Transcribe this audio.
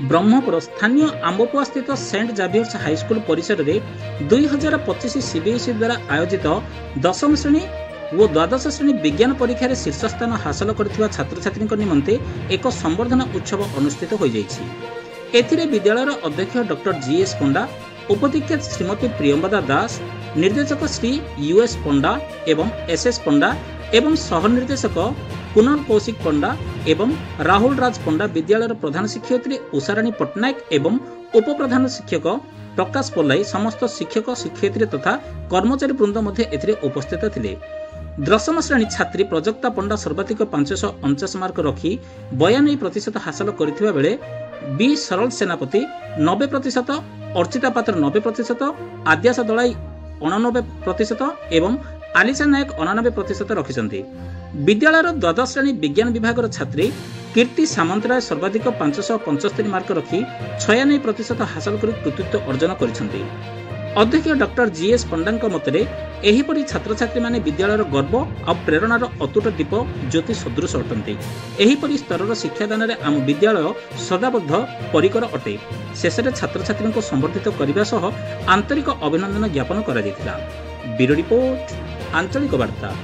ब्रह्मपुर स्थानीय आंबपुआ स्थित Saint जाभियर्स high school परिसर में 2025 सीबीएसई द्वारा आयोजित 10वीं श्रेणी और द्वादश श्रेणी विज्ञान परीक्षा शीर्ष स्थान हासिल कर छात्र छात्री निमंते एक संबर्धना उत्सव अनुष्ठित हो जाइए। विद्यालय अध्यक्ष डॉक्टर जीएस पंडा, उपाध्यक्ष श्रीमती प्रियंवदा दास, निर्देशक श्री यूएस पंडा एवं एसएस पंडा एवं सहनिर्देशक कुणाल कौशिक पंडा एवं राहुल राज पंडा, विद्यालय प्रधान शिक्षयित्री उषाराणी पट्टनायक एवं उपप्रधान शिक्षक प्रकाश पल्लाई, समस्त शिक्षक शिक्षयित्री तथा कर्मचारी वृंद उपस्थित थिले। 10वीं श्रेणी छात्री प्रजक्ता पंडा सर्वाधिक 549 मार्क रखी 92% हासिल करथिबा बेले बी सरल सेनापति 90%, अर्चिता पात्र 90%, आद्याशा दलाई 89% एवं आलिशा नायक 89% रखिछन्ति। विद्यालयर द्वादश श्रेणी विज्ञान विभाग छात्री कीर्ति सामंतराय सर्वाधिक 575 मार्क रखी 96% हासिल कर कृतित्व अर्जन करिछन्ति। अध्यक्ष डॉक्टर जीएस पंडा मतरे एहिपरि छात्र छात्री माने विद्यालयर गर्व और प्रेरणार अतुट दीप ज्योति सदृश अटंती। एहिपरि स्तरर शिक्षादान में आम विद्यालय सदाबद्ध परिकर अटे। शेष में छात्र छात्री को संबर्धित करने सह आंतरिक अभिनंदन ज्ञापन करा। ब्यूरो रिपोर्ट, आंचलिक वार्ता।